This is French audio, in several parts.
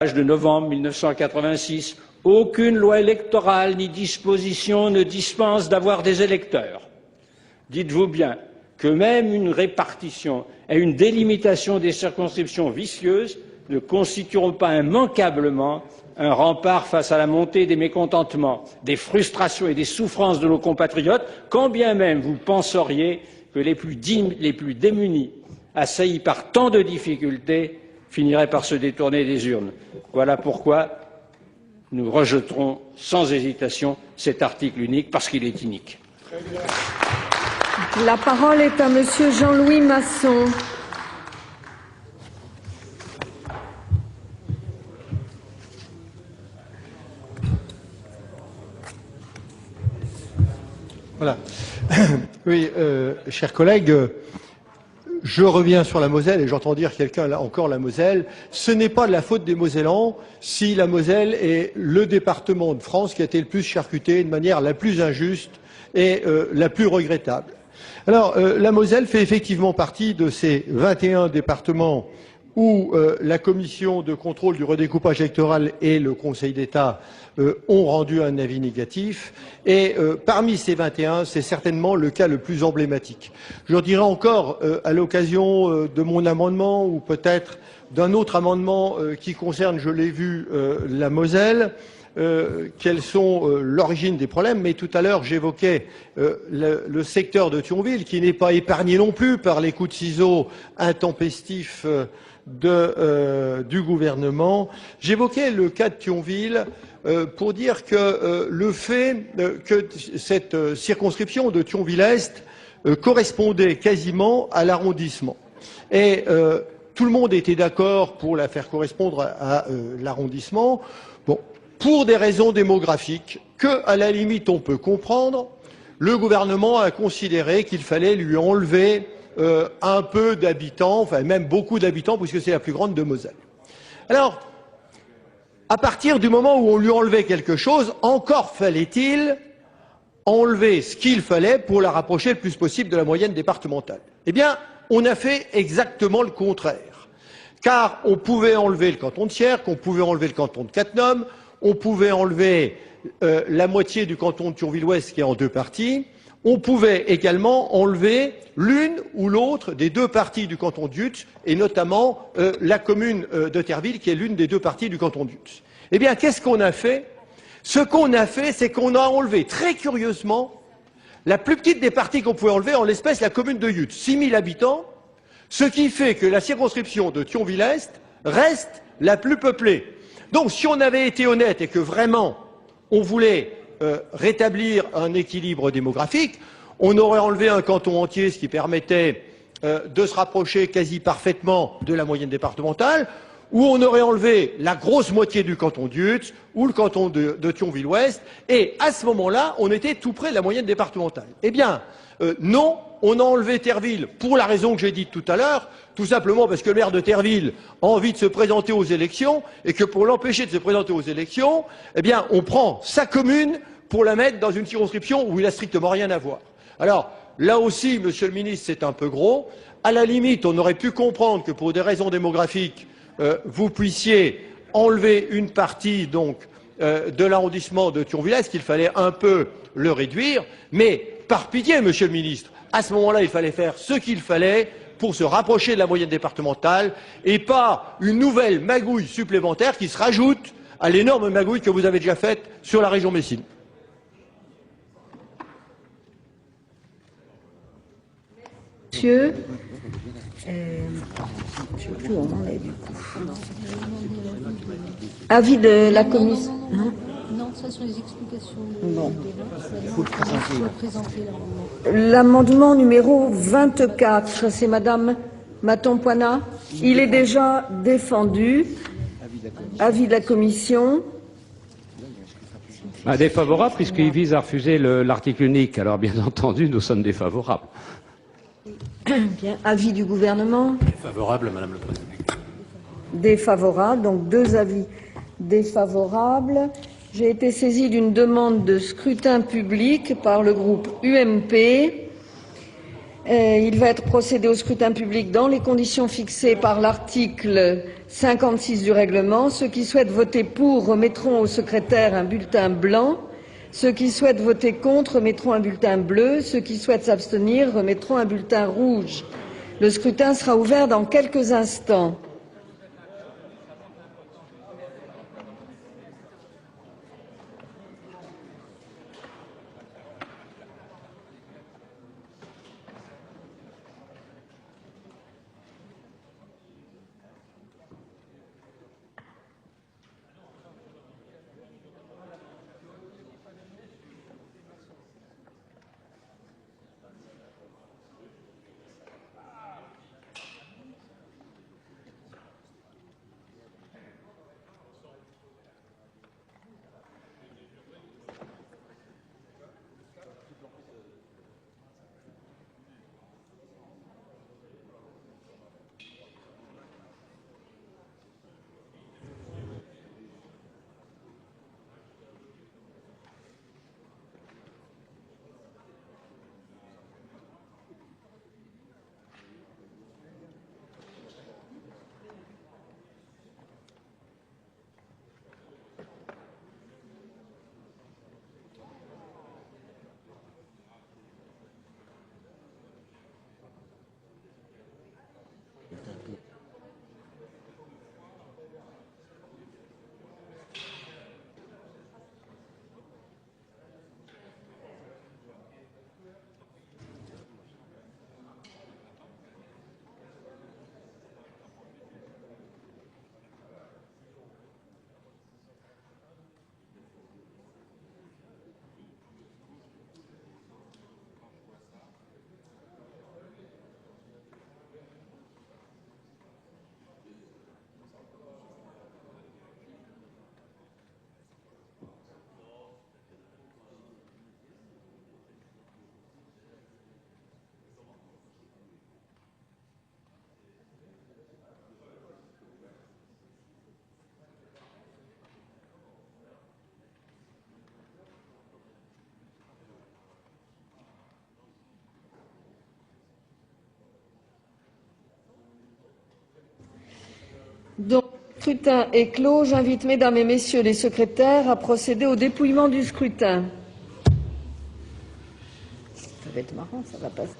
de novembre 1986, aucune loi électorale ni disposition ne dispense d'avoir des électeurs. Dites-vous bien que même une répartition et une délimitation des circonscriptions vicieuses ne constitueront pas immanquablement un rempart face à la montée des mécontentements, des frustrations et des souffrances de nos compatriotes, quand bien même vous penseriez que les plus démunis, assaillis par tant de difficultés, finiraient par se détourner des urnes. Voilà pourquoi nous rejetterons sans hésitation cet article unique, parce qu'il est inique. La parole est à Monsieur Jean-Louis Masson. Voilà. Oui, chers collègues, je reviens sur la Moselle et j'entends dire quelqu'un là encore la Moselle. Ce n'est pas de la faute des Mosellans si la Moselle est le département de France qui a été le plus charcuté de manière la plus injuste et la plus regrettable. Alors, la Moselle fait effectivement partie de ces 21 départements où la commission de contrôle du redécoupage électoral et le Conseil d'État ont rendu un avis négatif. Et parmi ces 21, c'est certainement le cas le plus emblématique. Je leur dirai encore, à l'occasion de mon amendement ou peut-être d'un autre amendement qui concerne, je l'ai vu, la Moselle, quelles sont l'origine des problèmes, mais tout à l'heure j'évoquais le secteur de Thionville qui n'est pas épargné non plus par les coups de ciseaux intempestifs du gouvernement. J'évoquais le cas de Thionville pour dire que le fait que cette circonscription de Thionville-Est correspondait quasiment à l'arrondissement. Et tout le monde était d'accord pour la faire correspondre à l'arrondissement. Bon, pour des raisons démographiques que, à la limite, on peut comprendre, le gouvernement a considéré qu'il fallait lui enlever un peu d'habitants, enfin même beaucoup d'habitants, puisque c'est la plus grande de Moselle. Alors, à partir du moment où on lui enlevait quelque chose, encore fallait-il enlever ce qu'il fallait pour la rapprocher le plus possible de la moyenne départementale. Eh bien, on a fait exactement le contraire. Car on pouvait enlever le canton de Sierre, qu'on pouvait enlever le canton de Cattenom, on pouvait enlever la moitié du canton de Thionville-Ouest qui est en deux parties, on pouvait également enlever l'une ou l'autre des deux parties du canton de Yutz, et notamment la commune de Terville, qui est l'une des deux parties du canton de Yutz. Eh bien, qu'est-ce qu'on a fait? Ce qu'on a fait, c'est qu'on a enlevé, très curieusement, la plus petite des parties qu'on pouvait enlever, en l'espèce la commune de Yutz, 6 000 habitants, ce qui fait que la circonscription de Thionville-Est reste la plus peuplée. Donc, si on avait été honnête et que vraiment on voulait rétablir un équilibre démographique, on aurait enlevé un canton entier, ce qui permettait de se rapprocher quasi parfaitement de la moyenne départementale, ou on aurait enlevé la grosse moitié du canton de Yutz ou le canton de Thionville-Ouest, et à ce moment-là, on était tout près de la moyenne départementale. Eh bien, non, on a enlevé Terville pour la raison que j'ai dite tout à l'heure, tout simplement parce que le maire de Terville a envie de se présenter aux élections et que pour l'empêcher de se présenter aux élections, eh bien, on prend sa commune pour la mettre dans une circonscription où il n'a strictement rien à voir. Alors, là aussi, monsieur le ministre, c'est un peu gros. À la limite, on aurait pu comprendre que pour des raisons démographiques, vous puissiez enlever une partie donc de l'arrondissement de Thionville-Est, qu'il fallait un peu le réduire, mais par pitié, monsieur le ministre, à ce moment-là, il fallait faire ce qu'il fallait pour se rapprocher de la moyenne départementale et pas une nouvelle magouille supplémentaire qui se rajoute à l'énorme magouille que vous avez déjà faite sur la région Messine. Monsieur, je ne sais plus où on en est du coup. Avis de la commission. Non, ça sont les explications de Bon. présenter L'amendement numéro 24, c'est Madame Maton-Poina. Il est déjà défendu. Avis de la commission. Défavorable, puisqu'il vise à refuser l'article unique. Alors, bien entendu, nous sommes défavorables. Bien. Avis du gouvernement. Défavorable, Madame le Président. Défavorable, donc deux avis défavorables. J'ai été saisie d'une demande de scrutin public par le groupe UMP. Il va être procédé au scrutin public dans les conditions fixées par l'article 56 du règlement. Ceux qui souhaitent voter pour remettront au secrétaire un bulletin blanc. Ceux qui souhaitent voter contre remettront un bulletin bleu. Ceux qui souhaitent s'abstenir remettront un bulletin rouge. Le scrutin sera ouvert dans quelques instants. Donc, le scrutin est clos. J'invite mesdames et messieurs les secrétaires à procéder au dépouillement du scrutin. Ça va être marrant, ça va passer.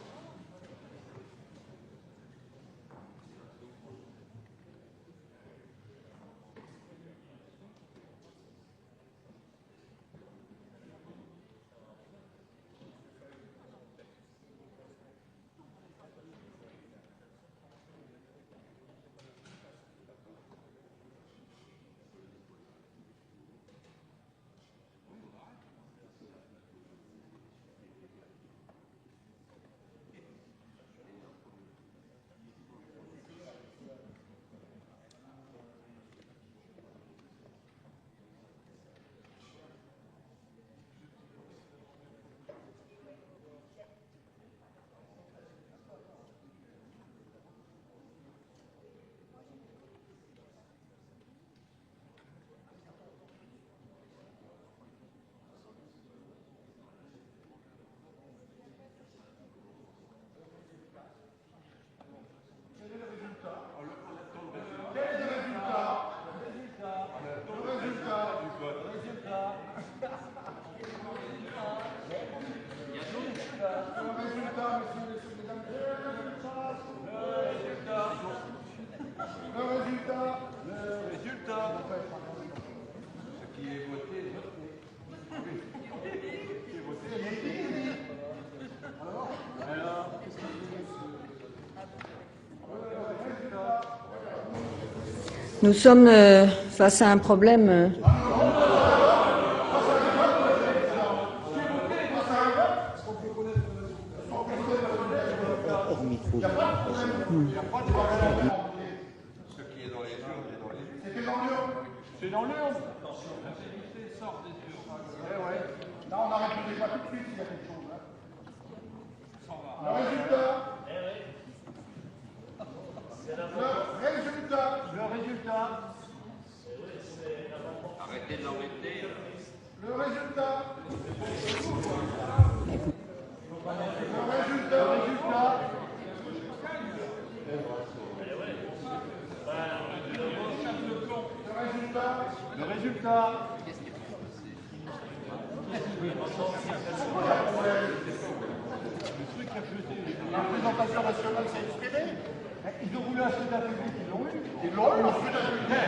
Nous sommes face à un problème. C'est dans l'urne. Sort des urnes. Là, on arrête le débat tout de suite s'il y a quelque chose. Le résultat. Le résultat. Arrêtez de l'embêter. Le résultat. Le résultat. Le résultat. La représentation nationale s'est exprimée. Ils ont voulu un scrutin public, ils l'ont eu. Ils l'ont eu, le scrutin public.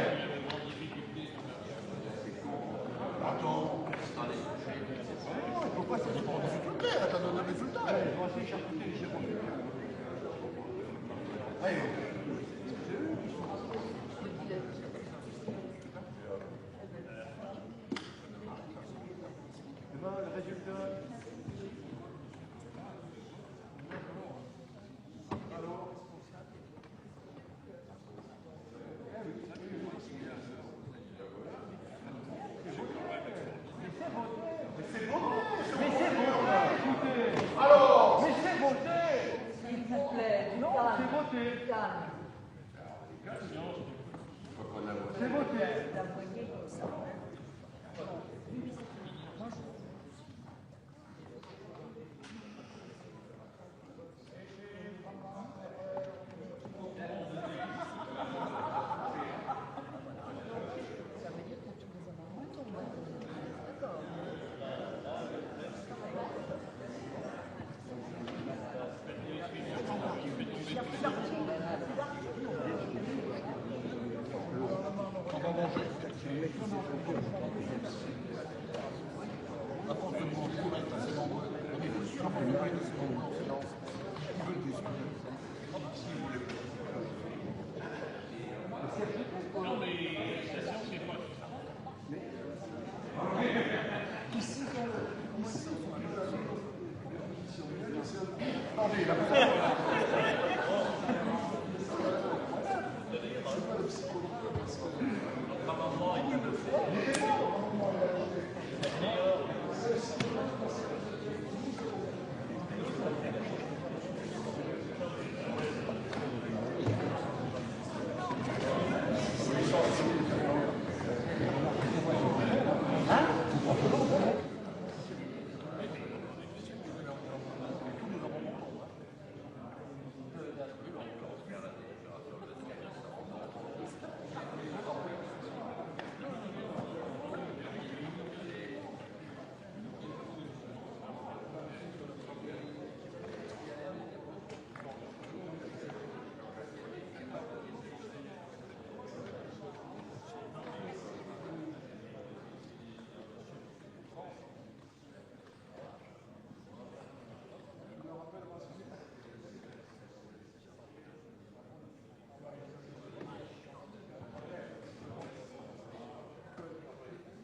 Attends. Il faut pas se dépendre du résultat. Attendons le résultat. Ils vont essayer de charcuter les chefs. Allez. Le résultat.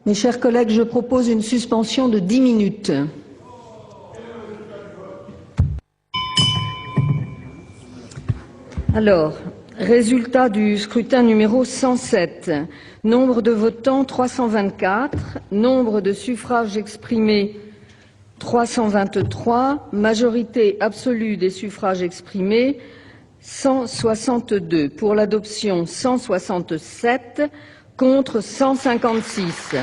Mes chers collègues, je propose une suspension de 10 minutes. Alors, résultat du scrutin numéro 107. Nombre de votants 324, nombre de suffrages exprimés 323, majorité absolue des suffrages exprimés 162. Pour l'adoption 167. Contre 156.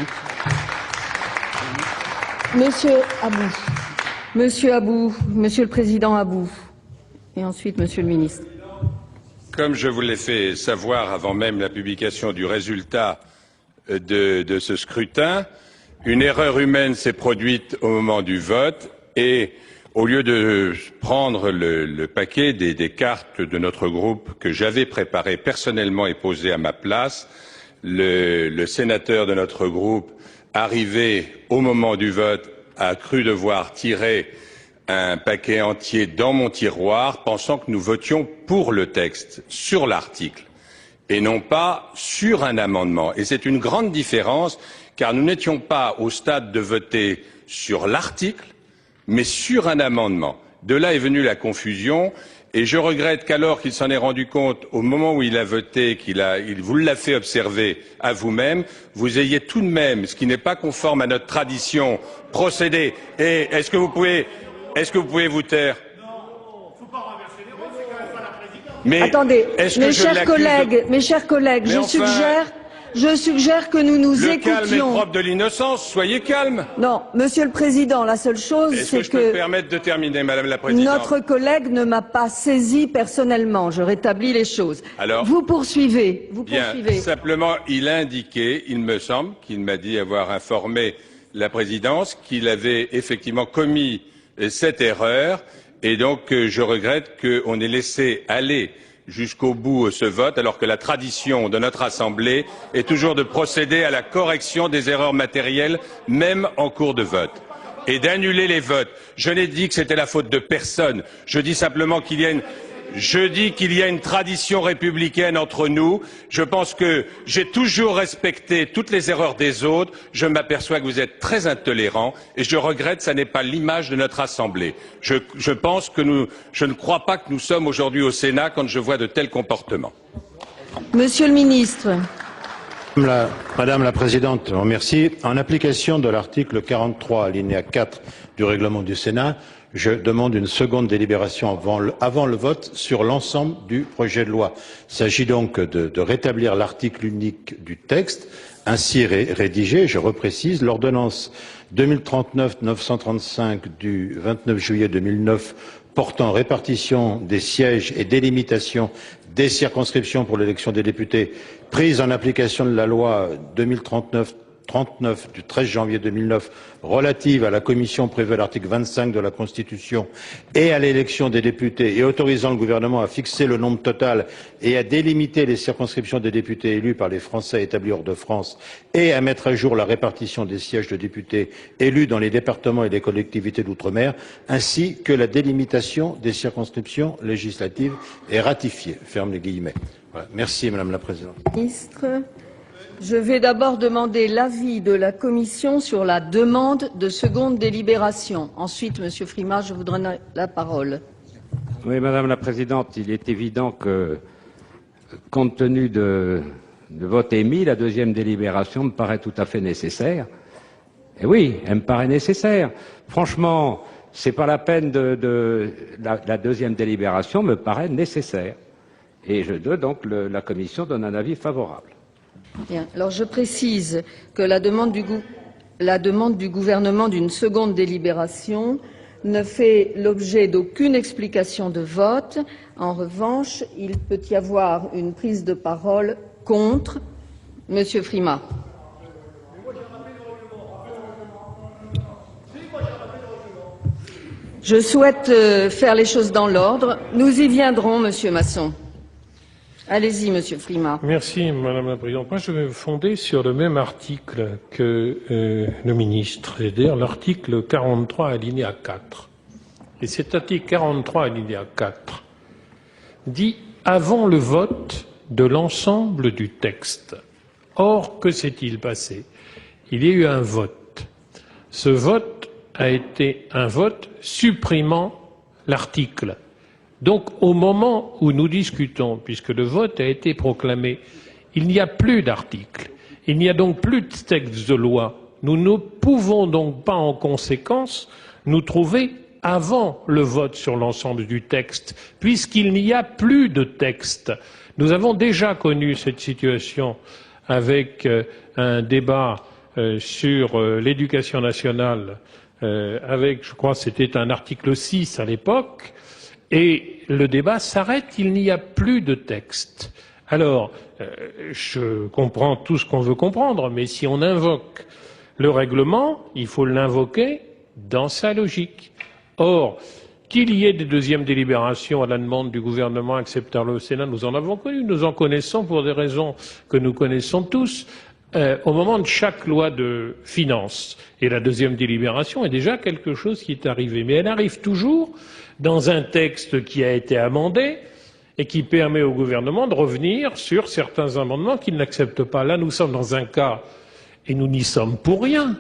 Monsieur Abou, Monsieur le Président Abou, et ensuite Monsieur le Ministre. Comme je vous l'ai fait savoir avant même la publication du résultat de ce scrutin, une erreur humaine s'est produite au moment du vote et au lieu de prendre le paquet des cartes de notre groupe que j'avais préparé personnellement et posé à ma place, le sénateur de notre groupe, arrivé au moment du vote, a cru devoir tirer un paquet entier dans mon tiroir, pensant que nous votions pour le texte, sur l'article, et non pas sur un amendement. Et c'est une grande différence, car nous n'étions pas au stade de voter sur l'article, mais sur un amendement. De là est venue la confusion. Et je regrette qu'alors qu'il s'en est rendu compte au moment où il a voté, il vous l'a fait observer à vous-même, vous ayez tout de même, ce qui n'est pas conforme à notre tradition, procédé. Et est-ce que vous pouvez vous taire? Mais attendez, mes chers collègues, mais je enfin, suggère Je suggère que nous nous Le calme est écoutions. propre de l'innocence, soyez calme. Non, Monsieur le Président, la seule chose, Est-ce c'est que je peux me permettre de terminer, Madame la Présidente? notre collègue ne m'a pas saisi personnellement. Je rétablis les choses. Alors, vous poursuivez. Vous bien, poursuivez. simplement, il a indiqué, il me semble, qu'il m'a dit avoir informé la Présidence qu'il avait effectivement commis cette erreur, et donc je regrette qu'on ait laissé aller jusqu'au bout ce vote, alors que la tradition de notre Assemblée est toujours de procéder à la correction des erreurs matérielles, même en cours de vote, et d'annuler les votes. Je n'ai dit que c'était la faute de personne. Je dis simplement qu'il y a une tradition républicaine entre nous. Je pense que j'ai toujours respecté toutes les erreurs des autres. Je m'aperçois que vous êtes très intolérants et je regrette, ça n'est pas l'image de notre Assemblée. Je ne crois pas que nous sommes aujourd'hui au Sénat quand je vois de tels comportements. Monsieur le ministre. Madame la Présidente, je vous remercie. En application de l'article 43, alinéa 4 du règlement du Sénat, je demande une seconde délibération avant le vote sur l'ensemble du projet de loi. Il s'agit donc de rétablir l'article unique du texte, ainsi rédigé. Je reprécise, l'ordonnance 2039-935 du 29 juillet 2009 portant répartition des sièges et délimitation des circonscriptions pour l'élection des députés, prise en application de la loi 2039 du 13 janvier 2009 relative à la commission prévue à l'article 25 de la Constitution et à l'élection des députés et autorisant le gouvernement à fixer le nombre total et à délimiter les circonscriptions des députés élus par les Français établis hors de France et à mettre à jour la répartition des sièges de députés élus dans les départements et les collectivités d'outre-mer, ainsi que la délimitation des circonscriptions législatives est ratifiée. Ferme les guillemets. Voilà. Merci Madame la Présidente. Ministre, je vais d'abord demander l'avis de la Commission sur la demande de seconde délibération. Ensuite, Monsieur Frimat, je vous donne la parole. Oui, Madame la Présidente, il est évident que, compte tenu de vote émis, la deuxième délibération me paraît tout à fait nécessaire. Et oui, elle me paraît nécessaire. Franchement, c'est pas la peine la deuxième délibération me paraît nécessaire. Et la Commission donne un avis favorable. Bien. Alors je précise que la demande du gouvernement d'une seconde délibération ne fait l'objet d'aucune explication de vote. En revanche, il peut y avoir une prise de parole contre. Monsieur Frimat. Je souhaite faire les choses dans l'ordre. Nous y viendrons, Monsieur Masson. Allez-y, Monsieur Frimat. Merci, Madame la Présidente. Moi, je vais me fonder sur le même article que le ministre, c'est-à-dire l'article 43, alinéa 4. Et cet article 43, alinéa 4, dit « avant le vote de l'ensemble du texte ». Or, que s'est-il passé? Il y a eu un vote. Ce vote a été un vote supprimant l'article. Donc, au moment où nous discutons, puisque le vote a été proclamé, il n'y a plus d'article. Il n'y a donc plus de texte de loi. Nous ne pouvons donc pas, en conséquence, nous trouver avant le vote sur l'ensemble du texte, puisqu'il n'y a plus de texte. Nous avons déjà connu cette situation avec un débat sur l'éducation nationale, avec, je crois, c'était un article 6 à l'époque, et le débat s'arrête, il n'y a plus de texte. Alors, je comprends tout ce qu'on veut comprendre, mais si on invoque le règlement, il faut l'invoquer dans sa logique. Or, qu'il y ait des deuxièmes délibérations à la demande du gouvernement acceptées par le Sénat, nous en avons connu, nous en connaissons pour des raisons que nous connaissons tous, au moment de chaque loi de finances. Et la deuxième délibération est déjà quelque chose qui est arrivé. Mais elle arrive toujours dans un texte qui a été amendé et qui permet au gouvernement de revenir sur certains amendements qu'il n'accepte pas. Là, nous sommes dans un cas, et nous n'y sommes pour rien.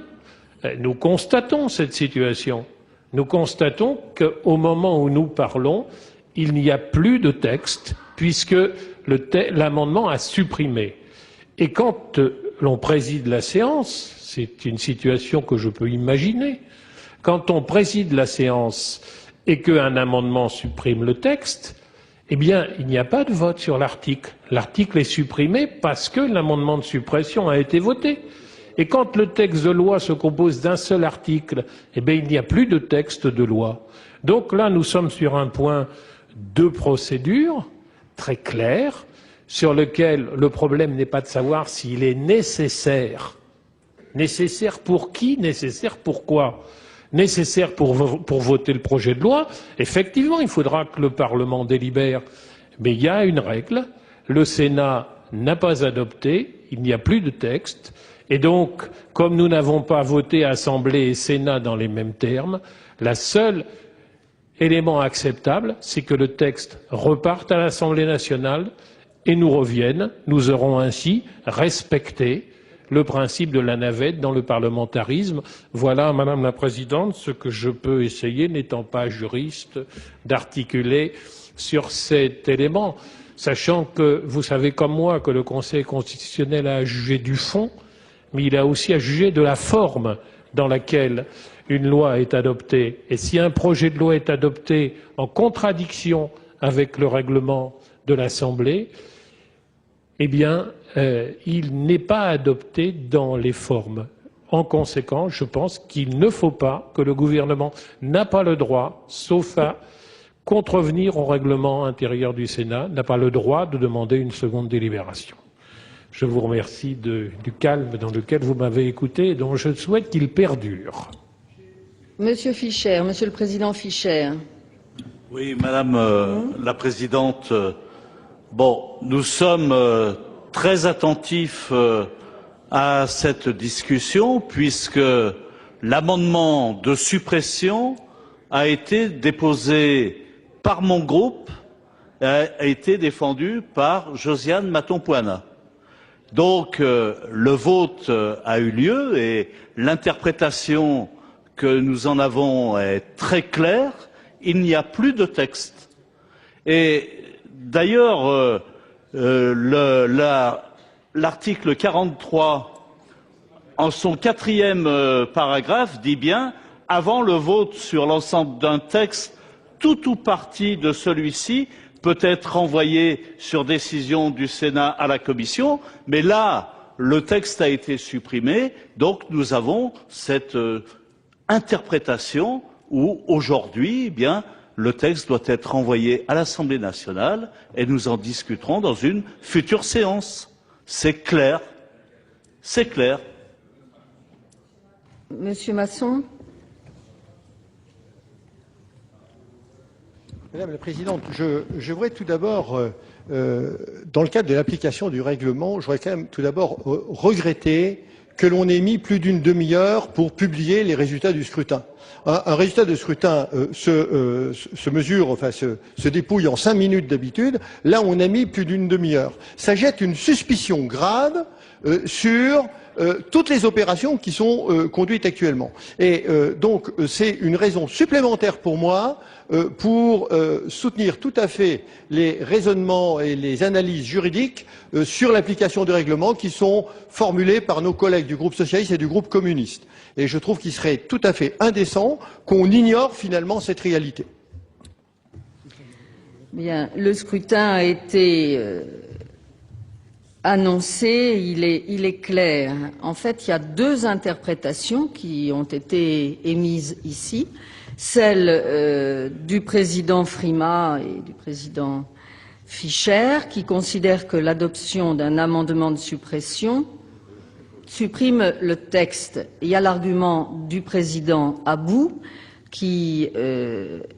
Nous constatons cette situation. Nous constatons qu'au moment où nous parlons, il n'y a plus de texte, puisque l'amendement a supprimé. Et quand l'on préside la séance, c'est une situation que je peux imaginer, quand on préside la séance et qu'un amendement supprime le texte, Eh bien, il n'y a pas de vote sur l'article. L'article est supprimé parce que l'amendement de suppression a été voté. Et quand le texte de loi se compose d'un seul article, eh bien, il n'y a plus de texte de loi. Donc là, nous sommes sur un point de procédure très clair, sur lequel le problème n'est pas de savoir s'il est nécessaire. Nécessaire pour qui? Nécessaire pourquoi? Nécessaire pour voter le projet de loi. Effectivement, il faudra que le Parlement délibère. Mais il y a une règle. Le Sénat n'a pas adopté. Il n'y a plus de texte. Et donc, comme nous n'avons pas voté Assemblée et Sénat dans les mêmes termes, la seule élément acceptable, c'est que le texte reparte à l'Assemblée nationale et nous revienne. Nous aurons ainsi respecté le principe de la navette dans le parlementarisme. Voilà, Madame la Présidente, ce que je peux essayer, n'étant pas juriste, d'articuler sur cet élément, sachant que vous savez comme moi que le Conseil constitutionnel a à juger du fond, mais il a aussi à juger de la forme dans laquelle une loi est adoptée. Et si un projet de loi est adopté en contradiction avec le règlement de l'Assemblée, eh bien, il n'est pas adopté dans les formes. En conséquence, je pense qu'il ne faut pas, que le gouvernement n'a pas le droit, sauf à contrevenir au règlement intérieur du Sénat, n'a pas le droit de demander une seconde délibération. Je vous remercie du calme dans lequel vous m'avez écouté et dont je souhaite qu'il perdure. Monsieur Fischer, Monsieur le Président Fischer. Oui, Madame la Présidente, nous sommes très attentifs à cette discussion puisque l'amendement de suppression a été déposé par mon groupe, a été défendu par Josiane Maton-Poana. Donc le vote a eu lieu et l'interprétation que nous en avons est très claire. Il n'y a plus de texte. Et d'ailleurs, l'article 43, en son 4e paragraphe, dit bien « Avant le vote sur l'ensemble d'un texte, tout ou partie de celui-ci peut être renvoyé sur décision du Sénat à la Commission », mais là, le texte a été supprimé, donc nous avons cette interprétation où, aujourd'hui, eh bien, le texte doit être renvoyé à l'Assemblée nationale et nous en discuterons dans une future séance. C'est clair. C'est clair. Monsieur Masson. Madame la Présidente, je voudrais tout d'abord, dans le cadre de l'application du règlement, je voudrais quand même tout d'abord regretter que l'on ait mis plus d'une demi-heure pour publier les résultats du scrutin. Un résultat de scrutin se mesure, enfin se dépouille en 5 minutes d'habitude. Là, on a mis plus d'une demi-heure. Ça jette une suspicion grave sur toutes les opérations qui sont conduites actuellement. Et donc, c'est une raison supplémentaire pour moi pour soutenir tout à fait les raisonnements et les analyses juridiques sur l'application du règlement qui sont formulés par nos collègues du groupe socialiste et du groupe communiste. Et je trouve qu'il serait tout à fait indécent qu'on ignore finalement cette réalité. Bien, le scrutin a été annoncé, il est clair. En fait, il y a 2 interprétations qui ont été émises ici. Celle du président Frima et du président Fischer, qui considèrent que l'adoption d'un amendement de suppression supprime le texte. Il y a l'argument du président Abou qui,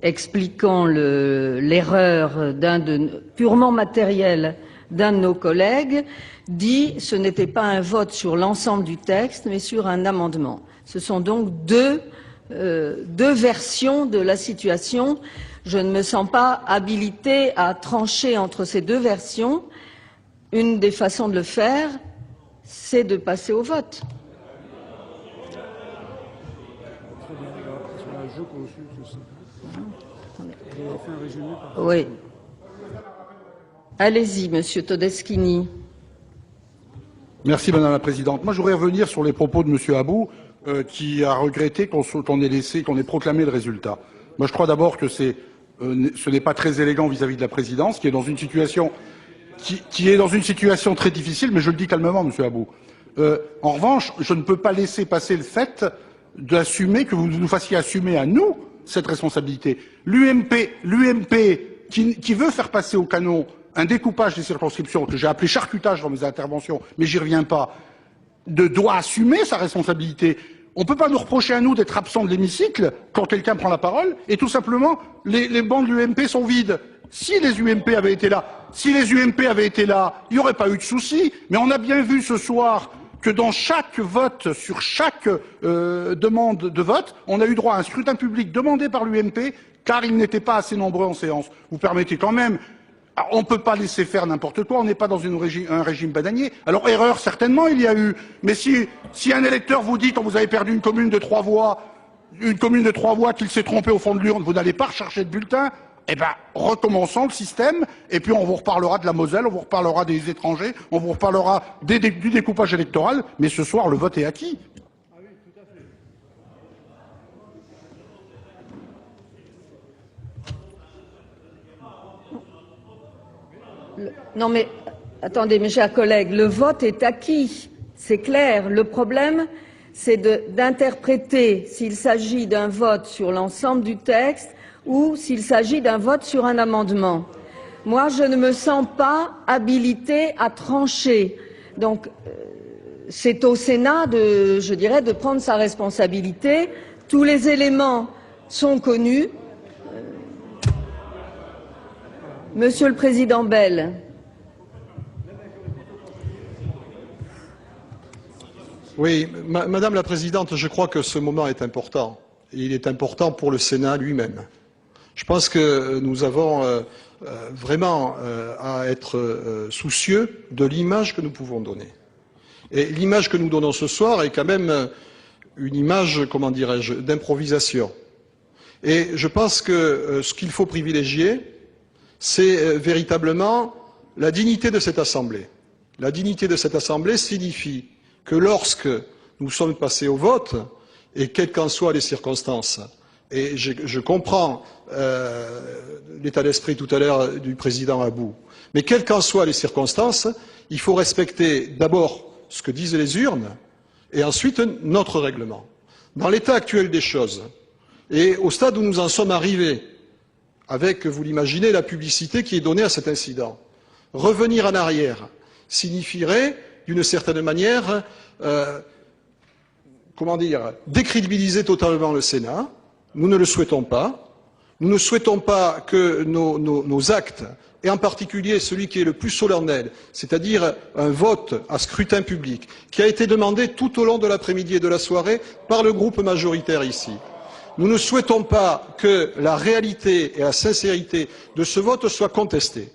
expliquant l'erreur purement matérielle d'un de nos collègues, dit ce n'était pas un vote sur l'ensemble du texte, mais sur un amendement. Ce sont donc deux versions de la situation. Je ne me sens pas habilitée à trancher entre ces 2 versions. Une des façons de le faire, c'est de passer au vote. Oui. Allez-y, Monsieur Todeschini. Merci, Madame la Présidente. Moi, je voudrais revenir sur les propos de Monsieur Abou, qui a regretté qu'on ait proclamé le résultat. Moi, je crois d'abord que c'est ce n'est pas très élégant vis-à-vis de la présidence, qui est dans une situation très difficile, mais je le dis calmement, Monsieur Abou. En revanche, je ne peux pas laisser passer le fait d'assumer, que vous nous fassiez assumer à nous cette responsabilité. L'UMP qui veut faire passer au canon un découpage des circonscriptions, que j'ai appelé charcutage dans mes interventions, mais j'y reviens pas, doit assumer sa responsabilité. On ne peut pas nous reprocher à nous d'être absents de l'hémicycle quand quelqu'un prend la parole, et tout simplement, les bancs de l'UMP sont vides. Si les UMP avaient été là, il n'y aurait pas eu de souci. Mais on a bien vu ce soir que dans chaque vote, sur chaque demande de vote, on a eu droit à un scrutin public demandé par l'UMP, car ils n'étaient pas assez nombreux en séance. Vous permettez quand même. On ne peut pas laisser faire n'importe quoi, on n'est pas dans un régime bananier. Alors erreur, certainement, il y a eu. Mais si un électeur vous dit, quand vous avez perdu une commune de 3 voix, qu'il s'est trompé au fond de l'urne, vous n'allez pas rechercher de bulletin, eh ben, recommençons le système, et puis on vous reparlera de la Moselle, on vous reparlera des étrangers, on vous reparlera du découpage électoral, mais ce soir, le vote est acquis. Non mais, attendez mes chers collègues, le vote est acquis, c'est clair. Le problème, c'est d'interpréter s'il s'agit d'un vote sur l'ensemble du texte ou s'il s'agit d'un vote sur un amendement. Moi, je ne me sens pas habilitée à trancher. Donc, c'est au Sénat de prendre sa responsabilité. Tous les éléments sont connus. Monsieur le Président Bell. Oui, Madame la Présidente, je crois que ce moment est important. Et il est important pour le Sénat lui-même. Je pense que nous avons vraiment à être soucieux de l'image que nous pouvons donner. Et l'image que nous donnons ce soir est quand même une image, comment dirais-je, d'improvisation. Et je pense que ce qu'il faut privilégier, c'est véritablement la dignité de cette Assemblée. La dignité de cette Assemblée signifie que lorsque nous sommes passés au vote, et quelles qu'en soient les circonstances, et je comprends l'état d'esprit tout à l'heure du président Abou, mais quelles qu'en soient les circonstances, il faut respecter d'abord ce que disent les urnes, et ensuite notre règlement. Dans l'état actuel des choses, et au stade où nous en sommes arrivés, avec, vous l'imaginez, la publicité qui est donnée à cet incident. Revenir en arrière signifierait, d'une certaine manière, décrédibiliser totalement le Sénat. Nous ne le souhaitons pas. Nous ne souhaitons pas que nos actes, et en particulier celui qui est le plus solennel, c'est-à-dire un vote à scrutin public, qui a été demandé tout au long de l'après-midi et de la soirée par le groupe majoritaire ici. Nous ne souhaitons pas que la réalité et la sincérité de ce vote soient contestées.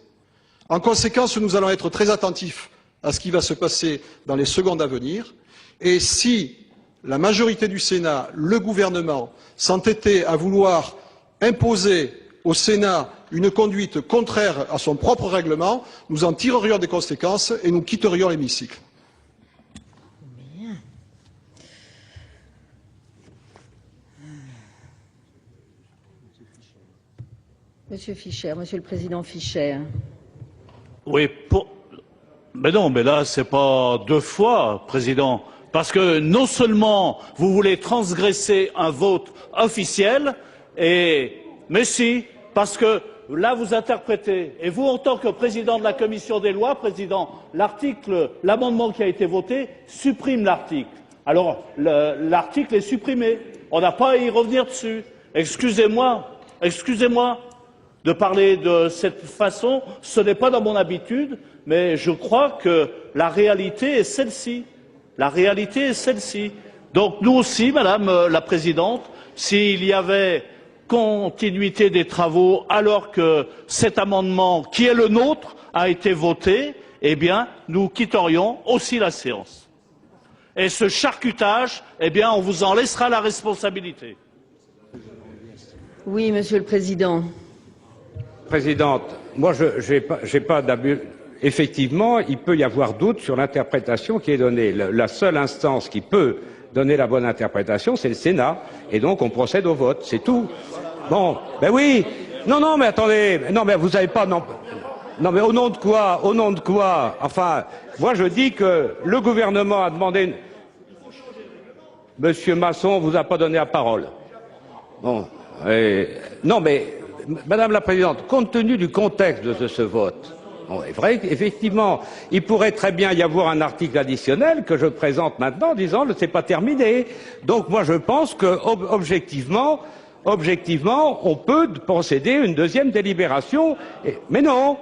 En conséquence, nous allons être très attentifs à ce qui va se passer dans les secondes à venir. Et si la majorité du Sénat, le gouvernement, s'entêtait à vouloir imposer au Sénat une conduite contraire à son propre règlement, nous en tirerions des conséquences et nous quitterions l'hémicycle. Monsieur Fischer, Monsieur le Président Fischer. Oui, mais non, mais là, c'est pas 2 fois, Président, parce que non seulement vous voulez transgresser un vote officiel, mais si, parce que là, vous interprétez, et vous, en tant que Président de la Commission des lois, Président, l'amendement qui a été voté supprime l'article. Alors, l'article est supprimé. On n'a pas à y revenir dessus. Excusez-moi de parler de cette façon, ce n'est pas dans mon habitude, mais je crois que la réalité est celle-ci. La réalité est celle-ci. Donc nous aussi, Madame la Présidente, s'il y avait continuité des travaux alors que cet amendement, qui est le nôtre, a été voté, eh bien, nous quitterions aussi la séance. Et ce charcutage, eh bien, on vous en laissera la responsabilité. Oui, Monsieur le Président. Présidente, moi, j'ai pas d'abus. Effectivement, il peut y avoir doute sur l'interprétation qui est donnée. La seule instance qui peut donner la bonne interprétation, c'est le Sénat. Et donc, on procède au vote. C'est tout. Bon, ben oui, Non, mais attendez, non, mais vous savez pas, non, mais au nom de quoi, enfin, moi je dis que le gouvernement a demandé... Monsieur Masson vous a pas donné la parole. Bon, non, mais, Madame la Présidente, compte tenu du contexte de ce vote, bon, est vrai qu'effectivement, il pourrait très bien y avoir un article additionnel que je présente maintenant en disant que c'est pas terminé. Donc moi je pense que, objectivement, on peut procéder à une deuxième délibération. Mais non.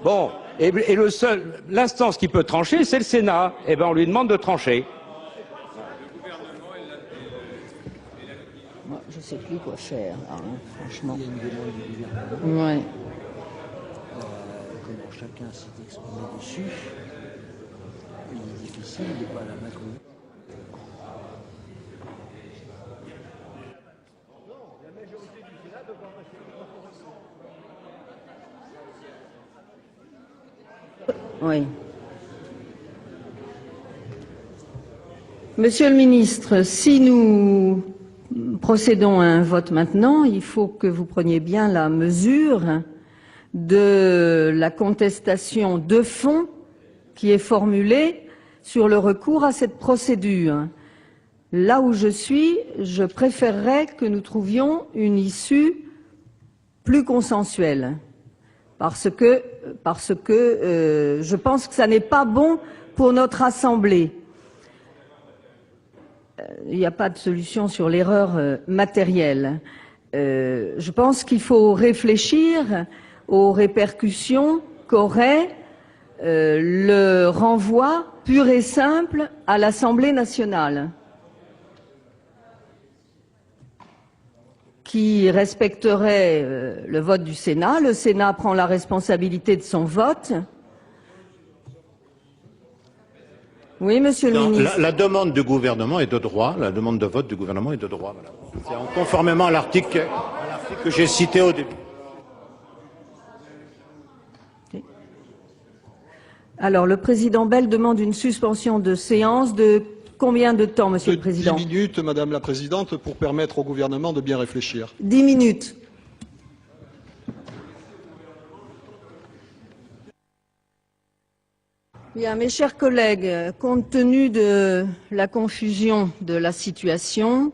Bon, et l'instance qui peut trancher, c'est le Sénat. Eh bien, on lui demande de trancher. Moi, je ne sais plus quoi faire, hein, franchement. Il y a une demande du gouvernement. Ouais. Comment chacun s'est exprimé dessus, il est difficile de ne pas la mettre. Oui. Monsieur le ministre, si nous procédons à un vote maintenant, il faut que vous preniez bien la mesure de la contestation de fond qui est formulée sur le recours à cette procédure. Là où je suis, je préférerais que nous trouvions une issue plus consensuelle, parce que je pense que ça n'est pas bon pour notre Assemblée. Il n'y a pas de solution sur l'erreur matérielle. Je pense qu'il faut réfléchir aux répercussions qu'aurait le renvoi pur et simple à l'Assemblée nationale, qui respecterait le vote du Sénat. Le Sénat prend la responsabilité de son vote. Oui, monsieur le ministre. La demande du gouvernement est de droit. La demande de vote du gouvernement est de droit. Voilà. C'est conformément à l'article que j'ai cité au début. Alors, le président Bell demande une suspension de séance de combien de temps, monsieur le président? 10 minutes, madame la présidente, pour permettre au gouvernement de bien réfléchir. 10 minutes. Bien, mes chers collègues, compte tenu de la confusion de la situation,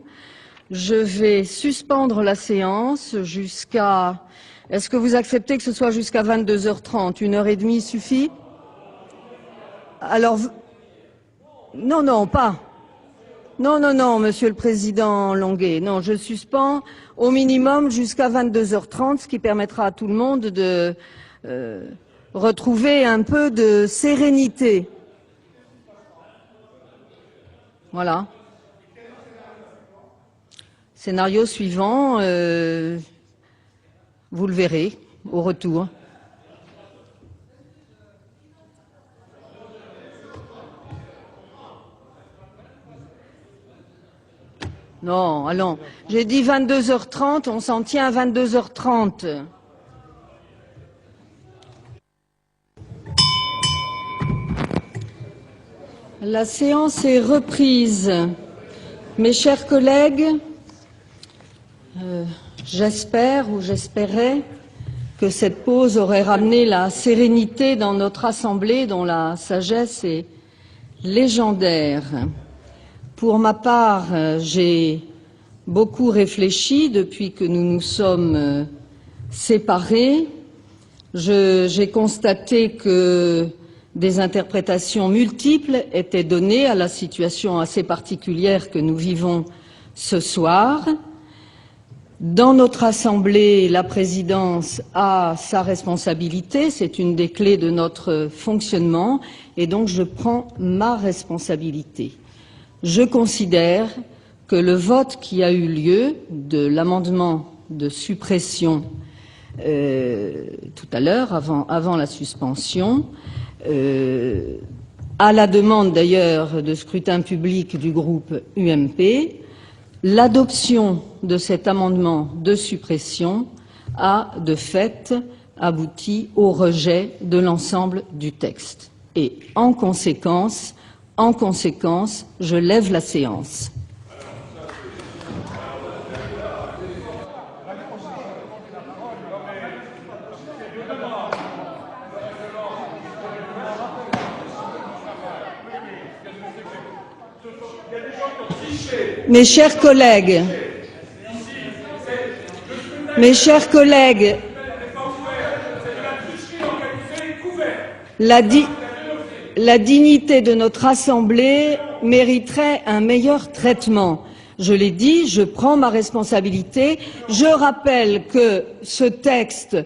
je vais suspendre la séance jusqu'à... Est-ce que vous acceptez que ce soit jusqu'à 22h30? 1h30 suffit? Alors, non, pas. Non, monsieur le président Longuet. Non, je suspends au minimum jusqu'à 22h30, ce qui permettra à tout le monde de retrouver un peu de sérénité. Voilà. Scénario suivant, vous le verrez au retour. Non, allons. J'ai dit 22h30, on s'en tient à 22h30. La séance est reprise. Mes chers collègues, j'espère ou j'espérais que cette pause aurait ramené la sérénité dans notre Assemblée, dont la sagesse est légendaire. Pour ma part, j'ai beaucoup réfléchi depuis que nous nous sommes séparés. J'ai constaté que des interprétations multiples étaient données à la situation assez particulière que nous vivons ce soir. Dans notre Assemblée, la présidence a sa responsabilité, c'est une des clés de notre fonctionnement, et donc je prends ma responsabilité. Je considère que le vote qui a eu lieu de l'amendement de suppression tout à l'heure, avant la suspension, à la demande d'ailleurs de scrutin public du groupe UMP, l'adoption de cet amendement de suppression a de fait abouti au rejet de l'ensemble du texte. Et en conséquence, je lève la séance. Mes chers collègues, la dignité de notre Assemblée mériterait un meilleur traitement. Je l'ai dit, je prends ma responsabilité. Je rappelle que ce texte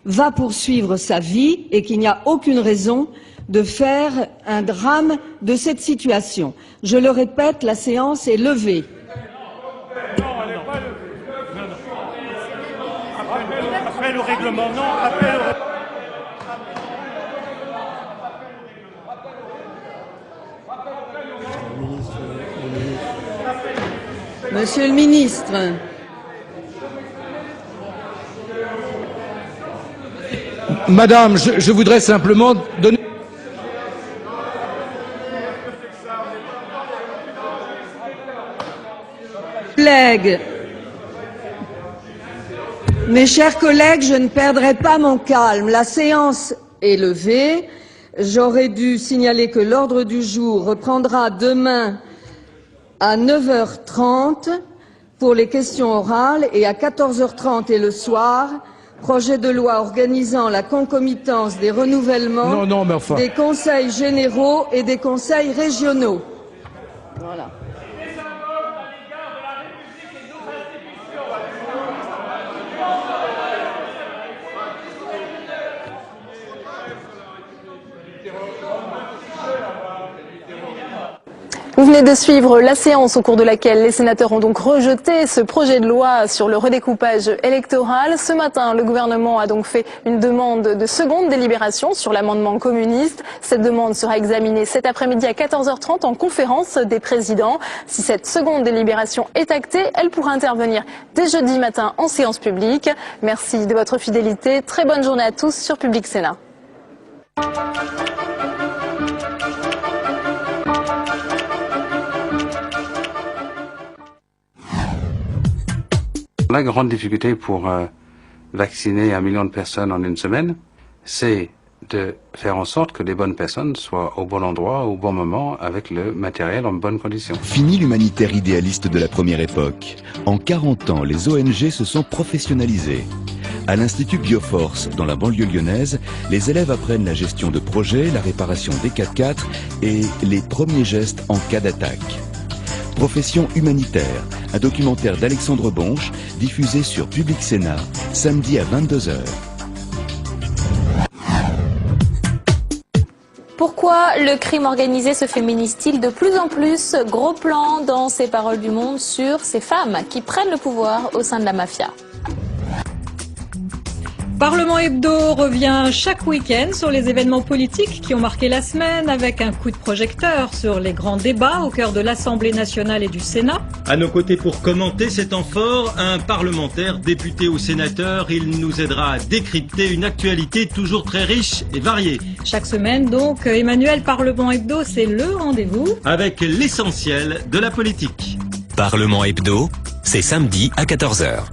va poursuivre sa vie et qu'il n'y a aucune raison de faire un drame de cette situation. Je le répète, la séance est levée. Après le règlement, non, après le règlement. Monsieur le ministre. Madame, je voudrais simplement donner... Mes chers collègues, je ne perdrai pas mon calme. La séance est levée. J'aurais dû signaler que l'ordre du jour reprendra demain à 9h30 pour les questions orales et à 14h30 et le soir, projet de loi organisant la concomitance des renouvellements des conseils généraux et des conseils régionaux. Voilà. Vous venez de suivre la séance au cours de laquelle les sénateurs ont donc rejeté ce projet de loi sur le redécoupage électoral. Ce matin, le gouvernement a donc fait une demande de seconde délibération sur l'amendement communiste. Cette demande sera examinée cet après-midi à 14h30 en conférence des présidents. Si cette seconde délibération est actée, elle pourra intervenir dès jeudi matin en séance publique. Merci de votre fidélité. Très bonne journée à tous sur Public Sénat. La grande difficulté pour vacciner 1 million de personnes en une semaine, c'est de faire en sorte que les bonnes personnes soient au bon endroit, au bon moment, avec le matériel en bonnes conditions. Fini l'humanitaire idéaliste de la première époque. En 40 ans, les ONG se sont professionnalisées. À l'Institut Bioforce, dans la banlieue lyonnaise, les élèves apprennent la gestion de projets, la réparation des 4x4 et les premiers gestes en cas d'attaque. Profession humanitaire, un documentaire d'Alexandre Bonche, diffusé sur Public Sénat, samedi à 22h. Pourquoi le crime organisé se féminise-t-il de plus en plus? Gros plan dans ces paroles du Monde sur ces femmes qui prennent le pouvoir au sein de la mafia. Parlement Hebdo revient chaque week-end sur les événements politiques qui ont marqué la semaine avec un coup de projecteur sur les grands débats au cœur de l'Assemblée nationale et du Sénat. À nos côtés pour commenter ces temps forts, un parlementaire, député ou sénateur, il nous aidera à décrypter une actualité toujours très riche et variée. Chaque semaine donc, Emmanuel, Parlement Hebdo, c'est le rendez-vous avec l'essentiel de la politique. Parlement Hebdo, c'est samedi à 14h.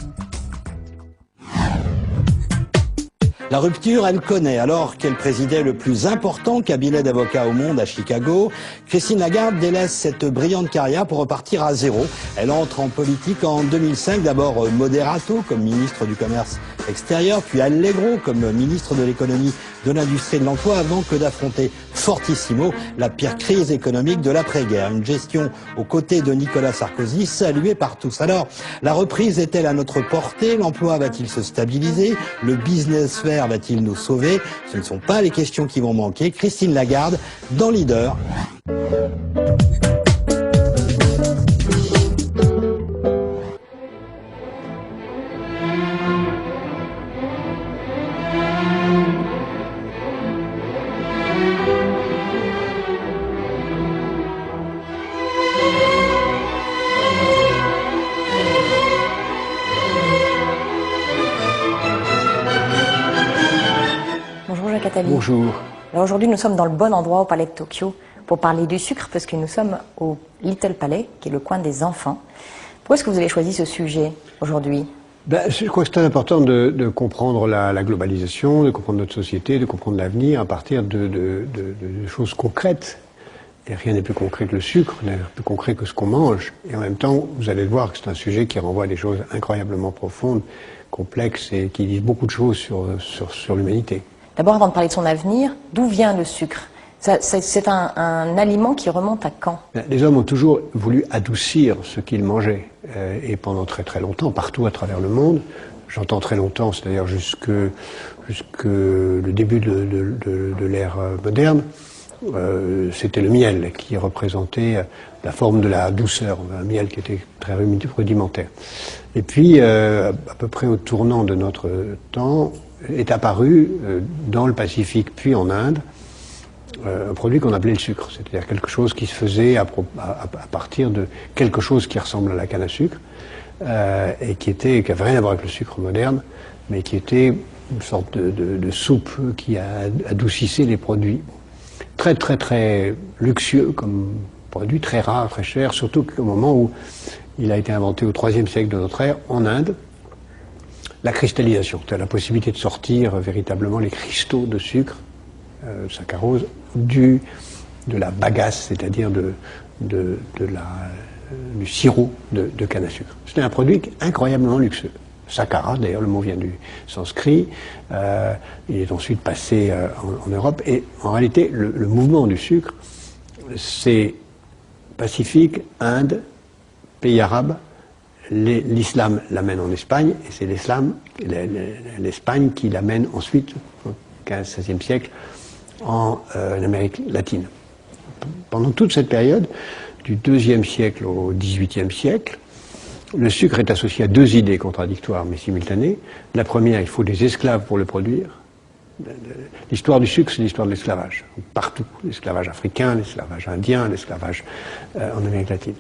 La rupture, elle connaît. Alors qu'elle présidait le plus important cabinet d'avocats au monde à Chicago, Christine Lagarde délaisse cette brillante carrière pour repartir à zéro. Elle entre en politique en 2005, d'abord Moderato comme ministre du Commerce extérieur, puis Allegro comme ministre de l'économie, de l'industrie et de l'emploi, avant que d'affronter fortissimo la pire crise économique de l'après-guerre. Une gestion aux côtés de Nicolas Sarkozy, saluée par tous. Alors, la reprise est-elle à notre portée? L'emploi va-t-il se stabiliser? Le business faire va-t-il nous sauver? Ce ne sont pas les questions qui vont manquer. Christine Lagarde, dans Leader. Bonjour. Alors aujourd'hui, nous sommes dans le bon endroit au Palais de Tokyo pour parler du sucre, parce que nous sommes au Little Palais, qui est le coin des enfants. Pourquoi est-ce que vous avez choisi ce sujet aujourd'hui? Je crois que c'est important de comprendre la globalisation, de comprendre notre société, de comprendre l'avenir à partir de choses concrètes. Rien n'est plus concret que le sucre, rien n'est plus concret que ce qu'on mange. Et en même temps, vous allez le voir que c'est un sujet qui renvoie à des choses incroyablement profondes, complexes et qui disent beaucoup de choses sur l'humanité. D'abord, avant de parler de son avenir, d'où vient le sucre? C'est un aliment qui remonte à quand? Les hommes ont toujours voulu adoucir ce qu'ils mangeaient. Et pendant très très longtemps, partout à travers le monde, j'entends très longtemps, c'est-à-dire jusque le début de l'ère moderne, c'était le miel qui représentait la forme de la douceur, un miel qui était très rudimentaire. Et puis, à peu près au tournant de notre temps, est apparu dans le Pacifique puis en Inde un produit qu'on appelait le sucre, c'est-à-dire quelque chose qui se faisait à partir de quelque chose qui ressemble à la canne à sucre et qui avait rien à voir avec le sucre moderne, mais qui était une sorte de soupe qui adoucissait les produits. Très très très luxueux comme produit, très rare, très cher, surtout au moment où il a été inventé au IIIe siècle de notre ère en Inde. La cristallisation, c'est-à-dire la possibilité de sortir véritablement les cristaux de sucre, saccharose, de la bagasse, c'est-à-dire du sirop de canne à sucre. C'était un produit incroyablement luxueux. Sakkara, d'ailleurs, le mot vient du sanskrit. Il est ensuite passé en Europe. Et en réalité, le mouvement du sucre, c'est Pacifique, Inde, pays arabes. L'islam l'amène en Espagne, et c'est l'Espagne qui l'amène ensuite, au XVe siècle, en Amérique latine. Pendant toute cette période, du IIe siècle au XVIIIe siècle, le sucre est associé à deux idées contradictoires mais simultanées. La première, il faut des esclaves pour le produire. L'histoire du sucre, c'est l'histoire de l'esclavage. Partout. L'esclavage africain, l'esclavage indien, l'esclavage en Amérique latine.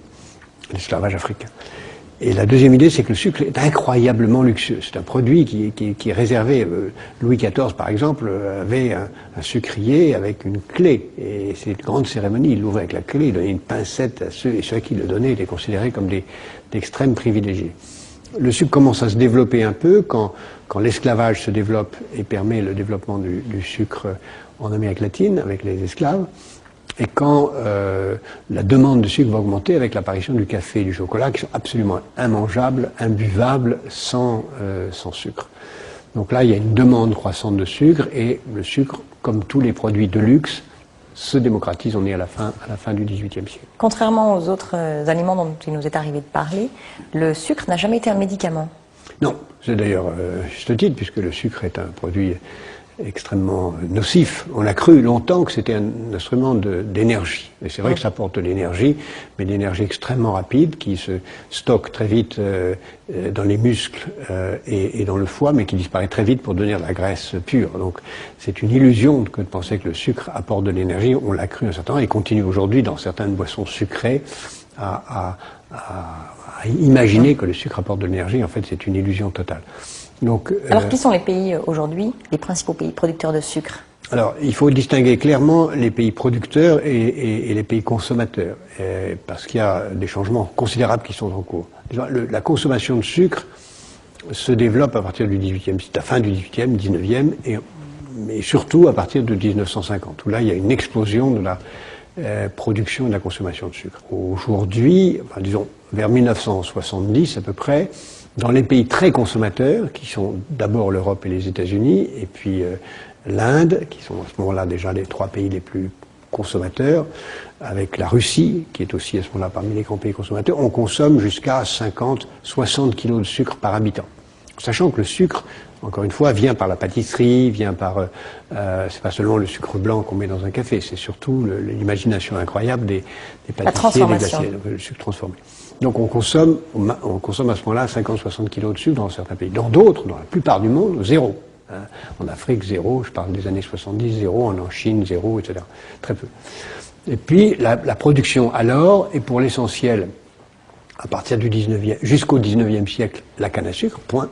L'esclavage africain. Et la deuxième idée, c'est que le sucre est incroyablement luxueux. C'est un produit qui est réservé. Louis XIV, par exemple, avait un sucrier avec une clé. Et c'est une grande cérémonie. Il l'ouvrait avec la clé, il donnait une pincette à ceux qui le donnaient étaient considérés comme d'extrêmes privilégiés. Le sucre commence à se développer un peu quand l'esclavage se développe et permet le développement du sucre en Amérique latine avec les esclaves. Et quand la demande de sucre va augmenter avec l'apparition du café et du chocolat, qui sont absolument immangeables, imbuvables, sans sucre. Donc là, il y a une demande croissante de sucre, et le sucre, comme tous les produits de luxe, se démocratise. On est à la fin du XVIIIe siècle. Contrairement aux autres aliments dont il nous est arrivé de parler, le sucre n'a jamais été un médicament. Non, c'est d'ailleurs juste titre, puisque le sucre est un produit extrêmement nocif. On a cru longtemps que c'était un instrument d'énergie. Et c'est vrai que ça apporte de l'énergie, mais de l'énergie extrêmement rapide qui se stocke très vite dans les muscles et dans le foie, mais qui disparaît très vite pour devenir de la graisse pure. Donc c'est une illusion que de penser que le sucre apporte de l'énergie. On l'a cru un certain temps et continue aujourd'hui dans certaines boissons sucrées à imaginer que le sucre apporte de l'énergie. En fait, c'est une illusion totale. Donc, alors, qui sont les pays aujourd'hui, les principaux pays producteurs de sucre? Alors, il faut distinguer clairement les pays producteurs et les pays consommateurs, parce qu'il y a des changements considérables qui sont en cours. La consommation de sucre se développe à partir du XVIIIe, la fin du XVIIIe, XIXe, et surtout à partir de 1950, où là, il y a une explosion de la production et de la consommation de sucre. Aujourd'hui, enfin, disons, vers 1970 à peu près, dans les pays très consommateurs, qui sont d'abord l'Europe et les États-Unis, et puis l'Inde, qui sont à ce moment-là déjà les trois pays les plus consommateurs, avec la Russie, qui est aussi à ce moment-là parmi les grands pays consommateurs, on consomme jusqu'à 50-60 kilos de sucre par habitant. Sachant que le sucre, encore une fois, vient par la pâtisserie, vient par... c'est pas seulement le sucre blanc qu'on met dans un café, c'est surtout l'imagination incroyable des pâtissiers, des glaciers, le sucre transformé. Donc on consomme à ce moment-là 50-60 kilos de sucre dans certains pays. Dans d'autres, dans la plupart du monde, zéro. En Afrique, zéro, je parle des années 70, zéro, en Chine, zéro, etc. Très peu. Et puis la production alors est pour l'essentiel, à partir du 19e, jusqu'au 19e siècle, la canne à sucre, point.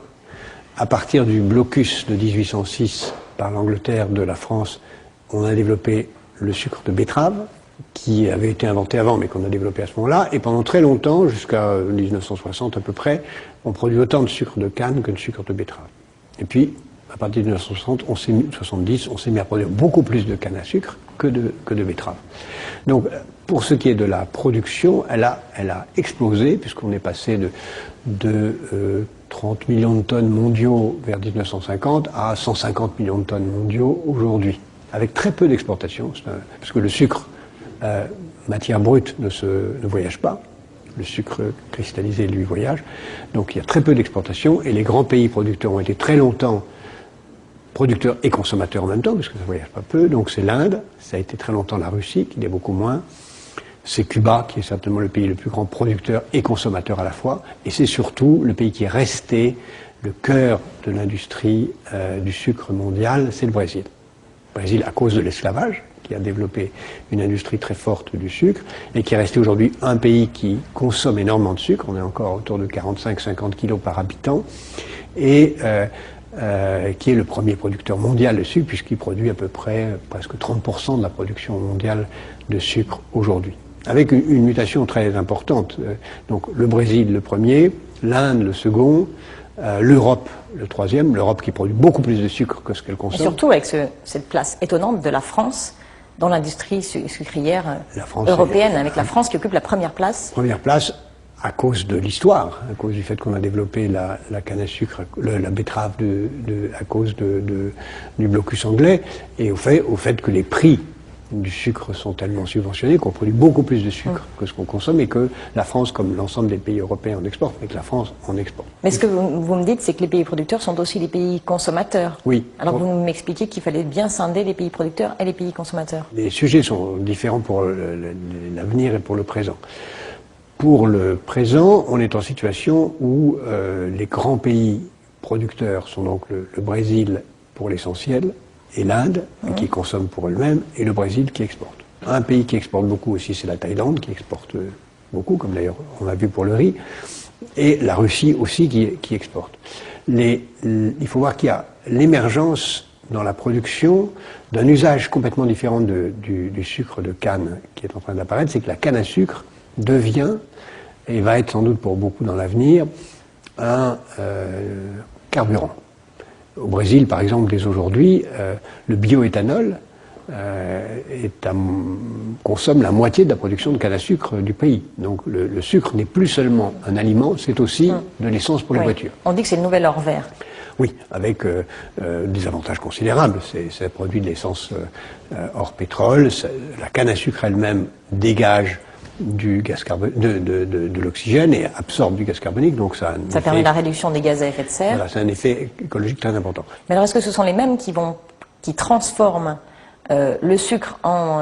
À partir du blocus de 1806 par l'Angleterre de la France, on a développé le sucre de betterave, qui avait été inventé avant, mais qu'on a développé à ce moment-là. Et pendant très longtemps, jusqu'à 1960 à peu près, on produit autant de sucre de canne que de sucre de betterave. Et puis, à partir de 1970, on s'est mis à produire beaucoup plus de canne à sucre que de betterave. Donc, pour ce qui est de la production, elle a explosé, puisqu'on est passé de 30 millions de tonnes mondiaux vers 1950 à 150 millions de tonnes mondiaux aujourd'hui, avec très peu d'exportation, parce que le sucre, matière brute, ne voyage pas. Le sucre cristallisé, lui, voyage. Donc, il y a très peu d'exportation, et les grands pays producteurs ont été très longtemps producteurs et consommateurs en même temps, parce que ça ne voyage pas peu. Donc c'est l'Inde, ça a été très longtemps la Russie, qui l'est beaucoup moins. C'est Cuba, qui est certainement le pays le plus grand producteur et consommateur à la fois. Et c'est surtout le pays qui est resté le cœur de l'industrie du sucre mondial, c'est le Brésil. Le Brésil, à cause de l'esclavage, qui a développé une industrie très forte du sucre, et qui est resté aujourd'hui un pays qui consomme énormément de sucre. On est encore autour de 45-50 kilos par habitant. Et qui est le premier producteur mondial de sucre, puisqu'il produit à peu près presque 30% de la production mondiale de sucre aujourd'hui. Avec une mutation très importante. Donc le Brésil le premier, l'Inde le second, l'Europe le troisième, l'Europe qui produit beaucoup plus de sucre que ce qu'elle consomme. Et surtout avec cette place étonnante de la France dans l'industrie sucrière européenne, avec la France qui occupe la première place. Première place. À cause de l'histoire, à cause du fait qu'on a développé la canne à sucre, la betterave à cause du blocus anglais, et au fait que les prix du sucre sont tellement subventionnés qu'on produit beaucoup plus de sucre que ce qu'on consomme, et que la France, comme l'ensemble des pays européens, en exporte, et que la France en exporte. Mais ce que vous me dites, c'est que les pays producteurs sont aussi les pays consommateurs. Oui. Alors vous m'expliquez qu'il fallait bien scinder les pays producteurs et les pays consommateurs. Les sujets sont différents pour l'avenir et pour le présent. Pour le présent, on est en situation où les grands pays producteurs sont donc le Brésil pour l'essentiel, et l'Inde, qui consomme pour elle-même, et le Brésil qui exporte. Un pays qui exporte beaucoup aussi, c'est la Thaïlande, qui exporte beaucoup, comme d'ailleurs on a vu pour le riz, et la Russie aussi qui exporte. Il faut voir qu'il y a l'émergence dans la production d'un usage complètement différent du sucre de canne qui est en train d'apparaître, c'est que la canne à sucre devient, et va être sans doute pour beaucoup dans l'avenir, un carburant. Au Brésil, par exemple, dès aujourd'hui, le bioéthanol consomme la moitié de la production de canne à sucre du pays. Donc le sucre n'est plus seulement un aliment, c'est aussi de l'essence pour les voitures. On dit que c'est le nouvel or vert. Oui, avec des avantages considérables. Ça produit de l'essence hors pétrole. La canne à sucre elle-même dégage du gaz de l'oxygène et absorbe du gaz carbonique, donc ça permet la réduction des gaz à effet de serre. Voilà, c'est un effet écologique très important. Mais alors est-ce que ce sont les mêmes qui transforment le sucre en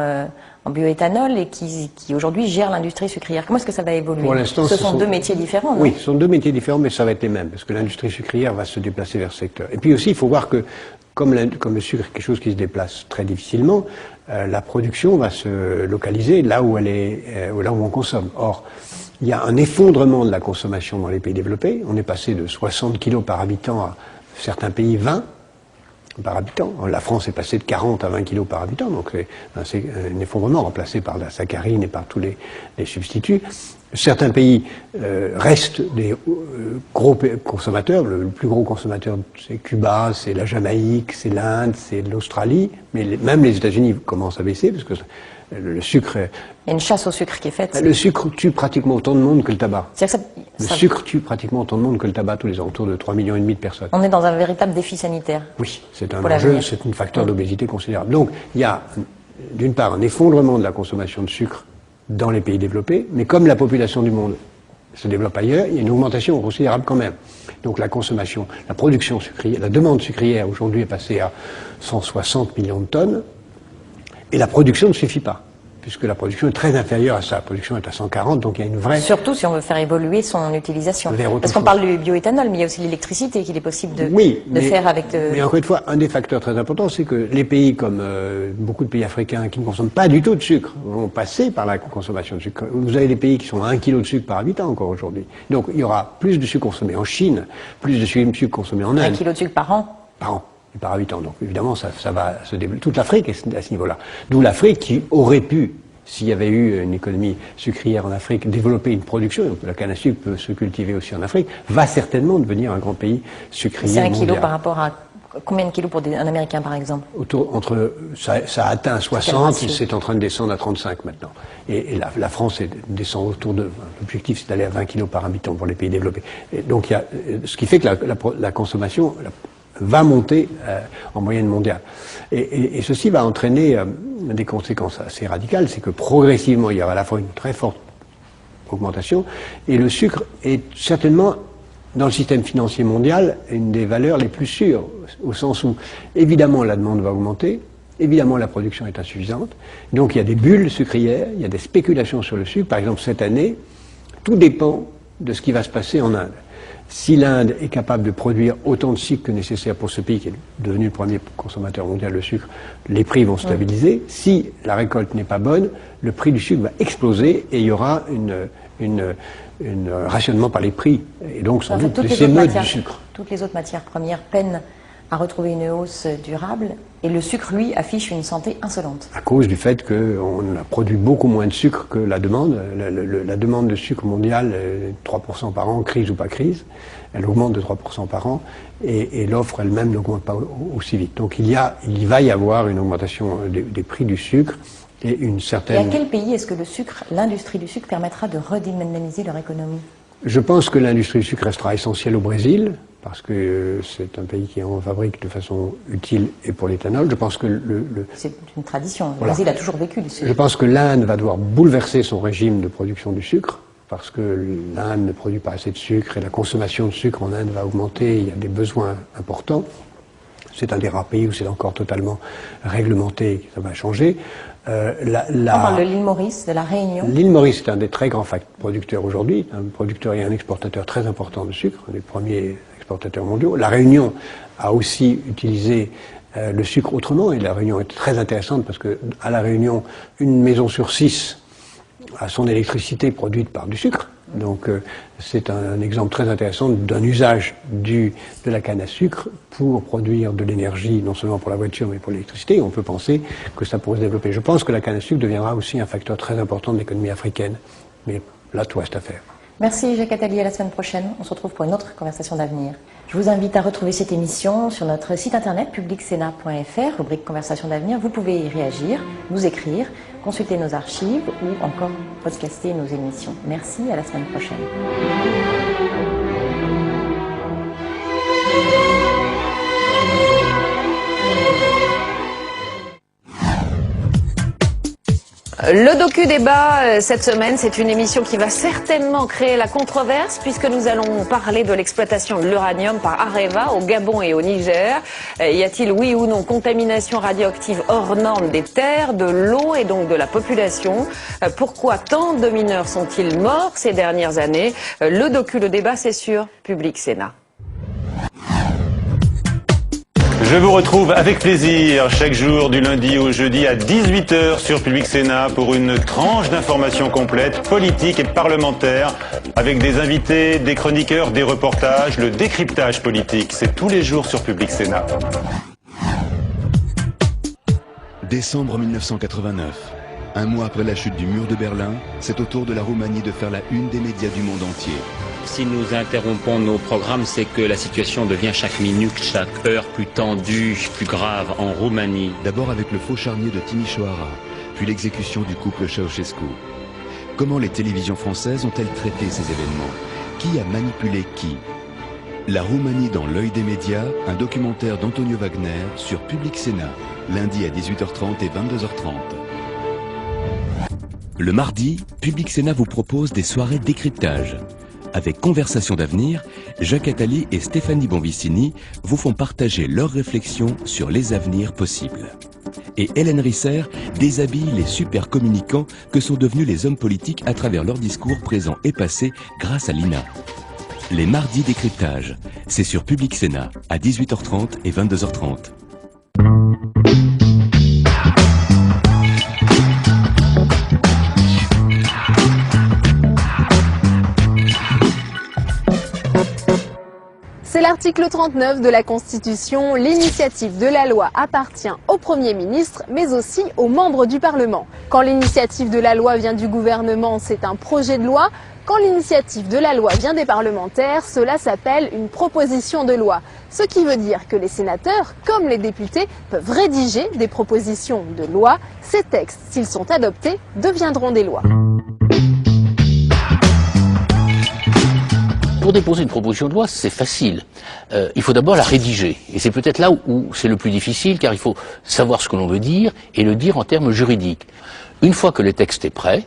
bioéthanol et qui aujourd'hui gèrent l'industrie sucrière? Comment est-ce que ça va évoluer? Pour l'instant, ce sont deux métiers différents, non? Oui, ce sont deux métiers différents, mais ça va être les mêmes, parce que l'industrie sucrière va se déplacer vers ce secteur. Et puis aussi, il faut voir que comme le sucre est quelque chose qui se déplace très difficilement, la production va se localiser là où là où on consomme. Or, il y a un effondrement de la consommation dans les pays développés. On est passé de 60 kilos par habitant à certains pays 20 par habitant. La France est passée de 40 à 20 kilos par habitant, donc c'est un effondrement remplacé par la saccharine et par tous les substituts. Certains pays restent des gros consommateurs. Le plus gros consommateur, c'est Cuba, c'est la Jamaïque, c'est l'Inde, c'est l'Australie. Mais même les États-Unis commencent à baisser, parce que le sucre... Il y a une chasse au sucre qui est faite. Le sucre tue pratiquement autant de monde que le tabac. Le sucre tue pratiquement autant de monde que le tabac, tous les ans, autour de 3,5 millions de personnes. On est dans un véritable défi sanitaire. Oui, c'est un enjeu, c'est un facteur d'obésité considérable. Donc, il y a, d'une part, un effondrement de la consommation de sucre dans les pays développés, mais comme la population du monde se développe ailleurs, il y a une augmentation considérable quand même. Donc la consommation, la production sucrière, la demande sucrière aujourd'hui est passée à 160 millions de tonnes, et la production ne suffit pas, puisque la production est très inférieure à ça. La production est à 140, donc il y a une vraie... Surtout si on veut faire évoluer son utilisation. Parce qu'on parle du bioéthanol, mais il y a aussi l'électricité qu'il est possible de faire avec... Mais encore une fois, un des facteurs très importants, c'est que les pays comme beaucoup de pays africains qui ne consomment pas du tout de sucre vont passer par la consommation de sucre. Vous avez des pays qui sont à 1 kg de sucre par habitant encore aujourd'hui. Donc il y aura plus de sucre consommé en Chine, plus de sucre consommé en Inde. 1 kg de sucre par an? Par an. Par habitant. Donc évidemment, ça va se développer. Toute l'Afrique est à ce niveau-là. D'où l'Afrique qui aurait pu, s'il y avait eu une économie sucrière en Afrique, développer une production, donc la canne à sucre peut se cultiver aussi en Afrique, va certainement devenir un grand pays sucrier C'est 1 mondial. kg par rapport à Combien de kilos pour un Américain, par exemple? Ça a atteint 60, c'est en train de descendre à 35 maintenant. Et la France descend autour de... L'objectif, c'est d'aller à 20 kilos par habitant pour les pays développés. Et donc, ce qui fait que la consommation va monter en moyenne mondiale. Et ceci va entraîner des conséquences assez radicales. C'est que progressivement, il y aura à la fois une très forte augmentation, et le sucre est certainement, dans le système financier mondial, une des valeurs les plus sûres, au sens où, évidemment, la demande va augmenter, évidemment, la production est insuffisante, donc il y a des bulles sucrières, il y a des spéculations sur le sucre. Par exemple, cette année, tout dépend de ce qui va se passer en Inde. Si l'Inde est capable de produire autant de sucre que nécessaire pour ce pays qui est devenu le premier consommateur mondial de sucre, les prix vont stabiliser. Si la récolte n'est pas bonne, le prix du sucre va exploser et il y aura un rationnement par les prix. Et donc, sans doute, des émeutes du sucre. Toutes les autres matières premières peinent à retrouver une hausse durable et le sucre, lui, affiche une santé insolente. À cause du fait qu'on a produit beaucoup moins de sucre que la demande. La demande de sucre mondiale, 3% par an, crise ou pas crise, elle augmente de 3% par an et l'offre elle-même n'augmente pas aussi vite. Donc il va y avoir une augmentation des prix du sucre et une certaine... Et à quel pays est-ce que l'industrie du sucre permettra de redynamiser leur économie? Je pense que l'industrie du sucre restera essentielle au Brésil, parce que c'est un pays qui en fabrique de façon utile et pour l'éthanol. Je pense que c'est une tradition. Le Brésil a toujours vécu du sucre. Je pense que l'Inde va devoir bouleverser son régime de production du sucre, parce que l'Inde ne produit pas assez de sucre et la consommation de sucre en Inde va augmenter. Il y a des besoins importants. C'est un des rares pays où c'est encore totalement réglementé, ça va changer. On parle de l'île Maurice, de la Réunion. L'île Maurice est un des très grands producteurs aujourd'hui, un producteur et un exportateur très important de sucre, un des premiers exportateurs mondiaux. La Réunion a aussi utilisé le sucre autrement, et la Réunion est très intéressante parce que à la Réunion, une maison sur 6 a son électricité produite par du sucre. Donc c'est un exemple très intéressant d'un usage de la canne à sucre pour produire de l'énergie, non seulement pour la voiture mais pour l'électricité. On peut penser que ça pourrait se développer. Je pense que la canne à sucre deviendra aussi un facteur très important de l'économie africaine. Mais là, tout reste à faire. Merci Jacques Attali, à la semaine prochaine. On se retrouve pour une autre conversation d'avenir. Je vous invite à retrouver cette émission sur notre site internet publicsena.fr, rubrique Conversation d'avenir. Vous pouvez y réagir, nous écrire, consulter nos archives ou encore podcaster nos émissions. Merci, à la semaine prochaine. Le docu-débat cette semaine, c'est une émission qui va certainement créer la controverse puisque nous allons parler de l'exploitation de l'uranium par Areva au Gabon et au Niger. Y a-t-il oui ou non contamination radioactive hors norme des terres, de l'eau et donc de la population? Pourquoi tant de mineurs sont-ils morts ces dernières années? Le docu-débat, c'est sur Public Sénat. Je vous retrouve avec plaisir chaque jour du lundi au jeudi à 18h sur Public Sénat pour une tranche d'informations complètes, politiques et parlementaires, avec des invités, des chroniqueurs, des reportages, le décryptage politique. C'est tous les jours sur Public Sénat. Décembre 1989. Un mois après la chute du mur de Berlin, c'est au tour de la Roumanie de faire la une des médias du monde entier. Si nous interrompons nos programmes, c'est que la situation devient chaque minute, chaque heure plus tendue, plus grave en Roumanie. D'abord avec le faux charnier de Timișoara, puis l'exécution du couple Ceausescu. Comment les télévisions françaises ont-elles traité ces événements? Qui a manipulé qui? La Roumanie dans l'œil des médias, un documentaire d'Antonio Wagner sur Public Sénat, lundi à 18h30 et 22h30. Le mardi, Public Sénat vous propose des soirées décryptage. Avec Conversation d'avenir, Jacques Attali et Stéphanie Bonvicini vous font partager leurs réflexions sur les avenirs possibles. Et Hélène Risser déshabille les super communicants que sont devenus les hommes politiques à travers leurs discours présents et passés grâce à l'INA. Les mardis décryptage, c'est sur Public Sénat à 18h30 et 22h30. C'est l'article 39 de la Constitution. L'initiative de la loi appartient au Premier ministre, mais aussi aux membres du Parlement. Quand l'initiative de la loi vient du gouvernement, c'est un projet de loi. Quand l'initiative de la loi vient des parlementaires, cela s'appelle une proposition de loi. Ce qui veut dire que les sénateurs, comme les députés, peuvent rédiger des propositions de loi. Ces textes, s'ils sont adoptés, deviendront des lois. Pour déposer une proposition de loi, c'est facile. Il faut d'abord la rédiger. Et c'est peut-être là où c'est le plus difficile, car il faut savoir ce que l'on veut dire et le dire en termes juridiques. Une fois que le texte est prêt,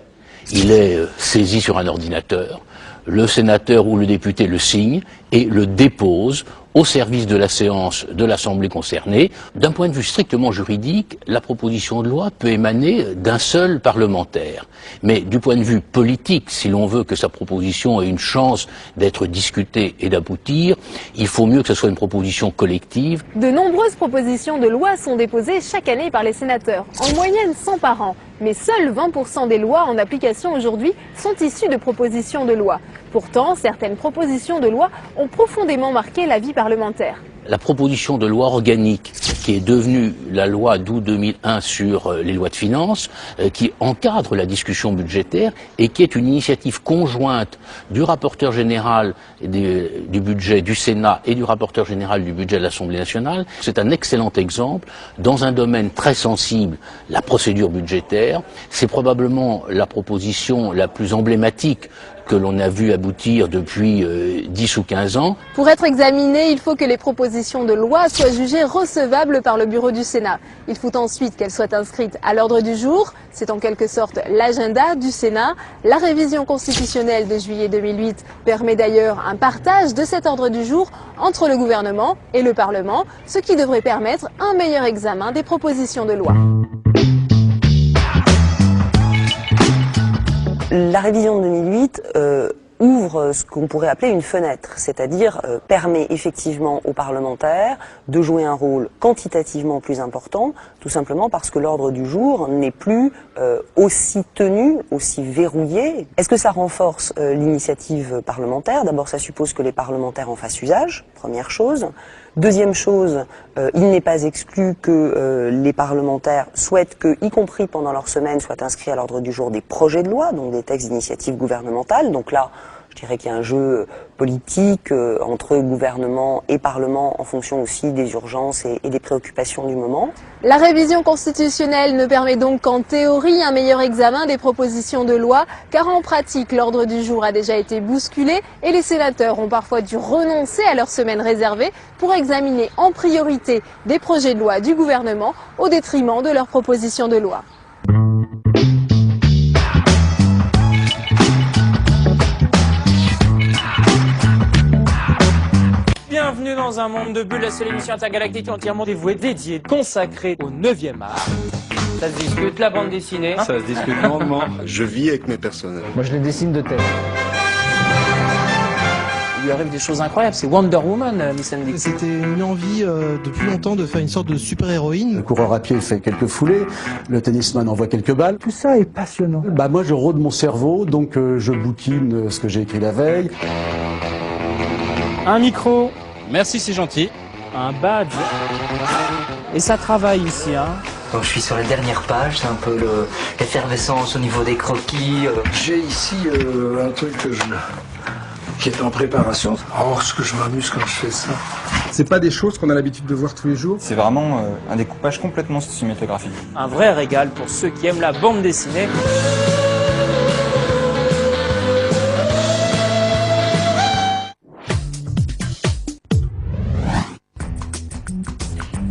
il est saisi sur un ordinateur, le sénateur ou le député le signe et le dépose au service de la séance de l'Assemblée concernée. D'un point de vue strictement juridique, la proposition de loi peut émaner d'un seul parlementaire. Mais du point de vue politique, si l'on veut que sa proposition ait une chance d'être discutée et d'aboutir, il faut mieux que ce soit une proposition collective. De nombreuses propositions de loi sont déposées chaque année par les sénateurs, en moyenne 100 par an. Mais seuls 20% des lois en application aujourd'hui sont issues de propositions de loi. Pourtant, certaines propositions de loi ont profondément marqué la vie parlementaire. La proposition de loi organique, qui est devenue la loi d'août 2001 sur les lois de finances, qui encadre la discussion budgétaire et qui est une initiative conjointe du rapporteur général du budget du Sénat et du rapporteur général du budget de l'Assemblée nationale. C'est un excellent exemple dans un domaine très sensible, la procédure budgétaire. C'est probablement la proposition la plus emblématique que l'on a vu aboutir depuis 10 ou 15 ans. Pour être examinées, il faut que les propositions de loi soient jugées recevables par le bureau du Sénat. Il faut ensuite qu'elles soient inscrites à l'ordre du jour. C'est en quelque sorte l'agenda du Sénat. La révision constitutionnelle de juillet 2008 permet d'ailleurs un partage de cet ordre du jour entre le gouvernement et le Parlement, ce qui devrait permettre un meilleur examen des propositions de loi. La révision de 2008 ouvre ce qu'on pourrait appeler une fenêtre, c'est-à-dire permet effectivement aux parlementaires de jouer un rôle quantitativement plus important, tout simplement parce que l'ordre du jour n'est plus aussi tenu, aussi verrouillé. Est-ce que ça renforce l'initiative parlementaire? D'abord, ça suppose que les parlementaires en fassent usage, première chose. Deuxième chose, il n'est pas exclu que les parlementaires souhaitent que, y compris pendant leur semaine, soient inscrits à l'ordre du jour des projets de loi, donc des textes d'initiative gouvernementale. Donc là, je dirais qu'il y a un jeu politique entre gouvernement et parlement en fonction aussi des urgences et des préoccupations du moment. La révision constitutionnelle ne permet donc qu'en théorie un meilleur examen des propositions de loi, car en pratique, l'ordre du jour a déjà été bousculé et les sénateurs ont parfois dû renoncer à leur semaine réservée pour examiner en priorité des projets de loi du gouvernement au détriment de leurs propositions de loi. Bienvenue dans un monde de bulles, la seule émission intergalactique entièrement dévouée, dédiée, consacrée au 9e art. Ça se discute, la bande dessinée. Ça se discute longuement. Je vis avec mes personnages. Moi je les dessine de tête. Il lui arrive des choses incroyables, c'est Wonder Woman, Miss Andy. C'était une envie depuis longtemps de faire une sorte de super-héroïne. Le coureur à pied fait quelques foulées, le tennisman envoie quelques balles. Tout ça est passionnant. Moi je rôde mon cerveau, donc je bouquine ce que j'ai écrit la veille. Un micro. Merci, c'est gentil. Un badge. Et ça travaille ici, hein. Donc je suis sur les dernières pages, c'est un peu l'effervescence au niveau des croquis. J'ai ici un truc qui est en préparation. Oh, ce que je m'amuse quand je fais ça. C'est pas des choses qu'on a l'habitude de voir tous les jours. C'est vraiment un découpage complètement cinématographique. Un vrai régal pour ceux qui aiment la bande dessinée.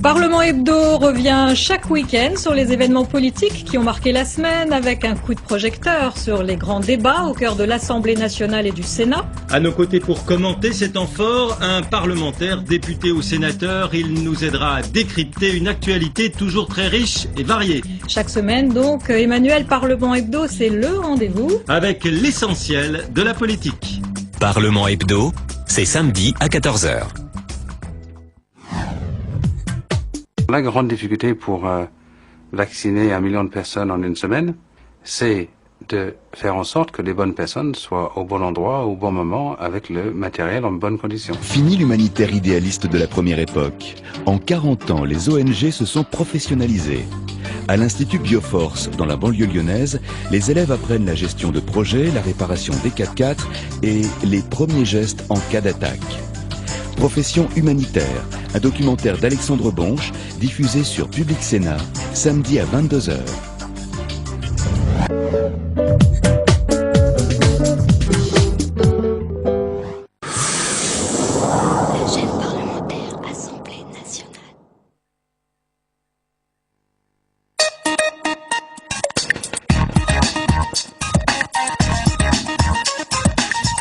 Parlement Hebdo revient chaque week-end sur les événements politiques qui ont marqué la semaine avec un coup de projecteur sur les grands débats au cœur de l'Assemblée nationale et du Sénat. À nos côtés pour commenter ces temps forts, un parlementaire, député ou sénateur, il nous aidera à décrypter une actualité toujours très riche et variée. Chaque semaine donc, Emmanuel, Parlement Hebdo, c'est le rendez-vous avec l'essentiel de la politique. Parlement Hebdo, c'est samedi à 14h. La grande difficulté pour vacciner 1 million de personnes en une semaine, c'est de faire en sorte que les bonnes personnes soient au bon endroit, au bon moment, avec le matériel en bonnes conditions. Fini l'humanitaire idéaliste de la première époque. En 40 ans, les ONG se sont professionnalisées. À l'Institut Bioforce, dans la banlieue lyonnaise, les élèves apprennent la gestion de projets, la réparation des 4x4 et les premiers gestes en cas d'attaque. Profession humanitaire, un documentaire d'Alexandre Bonche, diffusé sur Public Sénat, samedi à 22h.